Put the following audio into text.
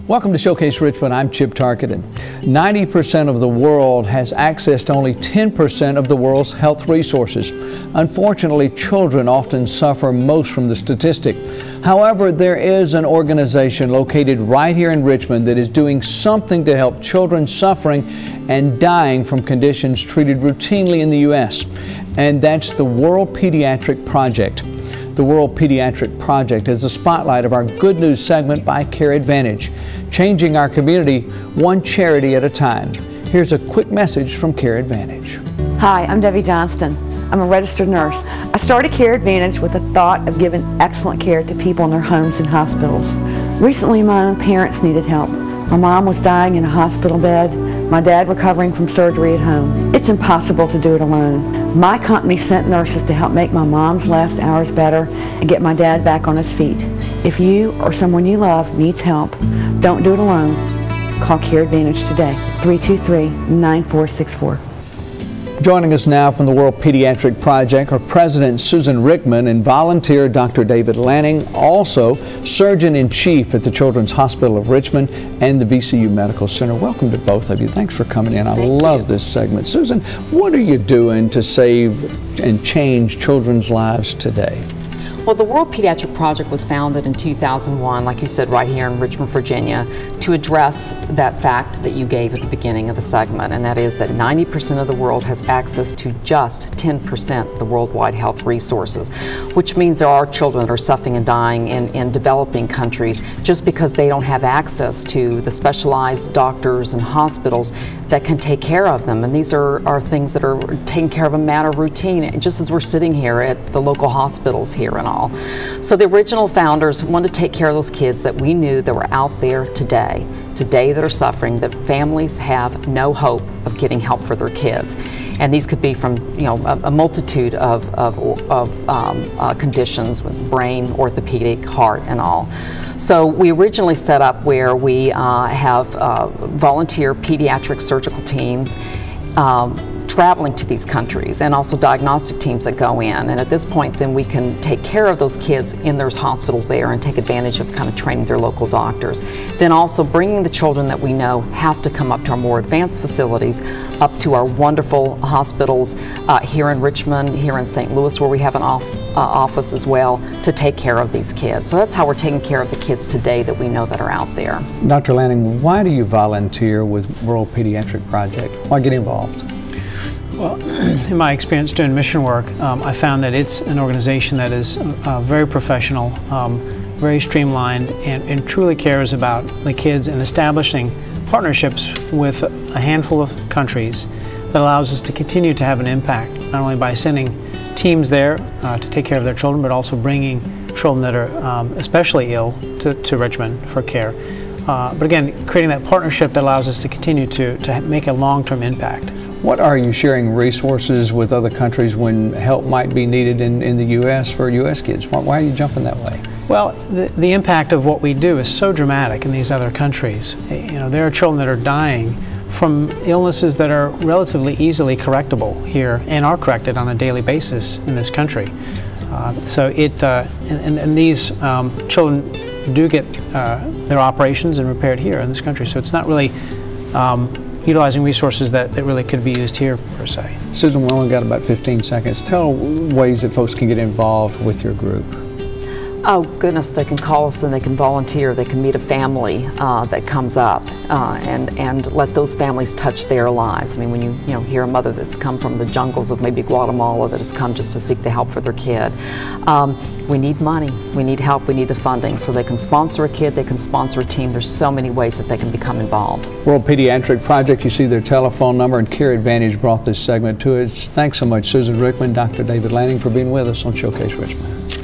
Welcome to Showcase Richmond. I'm Chip Tarkenton. 90% of the world has access to only 10% of the world's health resources. Unfortunately, children often suffer most from the statistic. However, there is an organization located right here in Richmond that is doing something to help children suffering and dying from conditions treated routinely in the U.S., and that's the World Pediatric Project. The World Pediatric Project is the spotlight of our Good News segment by Care Advantage, changing our community one charity at a time. Here's a quick message from Care Advantage. Hi, I'm Debbie Johnston. I'm a registered nurse. I started Care Advantage with the thought of giving excellent care to people in their homes and hospitals. Recently, my own parents needed help. My mom was dying in a hospital bed, my dad recovering from surgery at home. It's impossible to do it alone. My company sent nurses to help make my mom's last hours better and get my dad back on his feet. If you or someone you love needs help, don't do it alone. Call Care Advantage today, 323-9464. Joining us now from the World Pediatric Project are President Susan Rickman and volunteer Dr. David Lanning, also Surgeon-in-Chief at the Children's Hospital of Richmond and the VCU Medical Center. Welcome to both of you. Thanks for coming in. I love this segment. Susan, what are you doing to save and change children's lives today? Well, the World Pediatric Project was founded in 2001, like you said, right here in Richmond, Virginia, to address that fact that you gave at the beginning of the segment, and that is that 90% of the world has access to just 10% of the worldwide health resources, which means there are children that are suffering and dying in developing countries just because they don't have access to the specialized doctors and hospitals that can take care of them. And these are things that are taken care of in a matter of routine, just as we're sitting here at the local hospitals here and all. So the original founders wanted to take care of those kids that we knew that were out there today that are suffering, that families have no hope of getting help for their kids. And these could be from, a multitude of conditions with brain, orthopedic, heart, and all. So we originally set up where we have volunteer pediatric surgical teams traveling to these countries, and also diagnostic teams that go in. And at this point, then we can take care of those kids in those hospitals there and take advantage of kind of training their local doctors. Then also bringing the children that we know have to come up to our more advanced facilities, up to our wonderful hospitals here in Richmond, here in St. Louis, where we have an office as well, to take care of these kids. So that's how we're taking care of the kids today that we know that are out there. Dr. Lanning, why do you volunteer with World Pediatric Project? Why get involved? Well, in my experience doing mission work, I found that it's an organization that is very professional, very streamlined, and truly cares about the kids, and establishing partnerships with a handful of countries that allows us to continue to have an impact, not only by sending teams there to take care of their children, but also bringing children that are especially ill to Richmond for care. But again, creating that partnership that allows us to continue to make a long-term impact. What are you sharing resources with other countries when help might be needed in the U.S. for U.S. kids? Why are you jumping that way? Well, the impact of what we do is so dramatic in these other countries. There are children that are dying from illnesses that are relatively easily correctable here and are corrected on a daily basis in this country. And these children do get their operations and repaired here in this country. So it's not really utilizing resources that really could be used here, per se. Susan, we only got about 15 seconds. Tell ways that folks can get involved with your group. Oh goodness, they can call us and they can volunteer. They can meet a family that comes up and let those families touch their lives. I mean, when you hear a mother that's come from the jungles of maybe Guatemala that has come just to seek the help for their kid. We need money, we need help, we need the funding. So they can sponsor a kid, they can sponsor a team. There's so many ways that they can become involved. World Pediatric Project, you see their telephone number, and Care Advantage brought this segment to us. Thanks so much, Susan Rickman, Dr. David Lanning, for being with us on Showcase Richmond.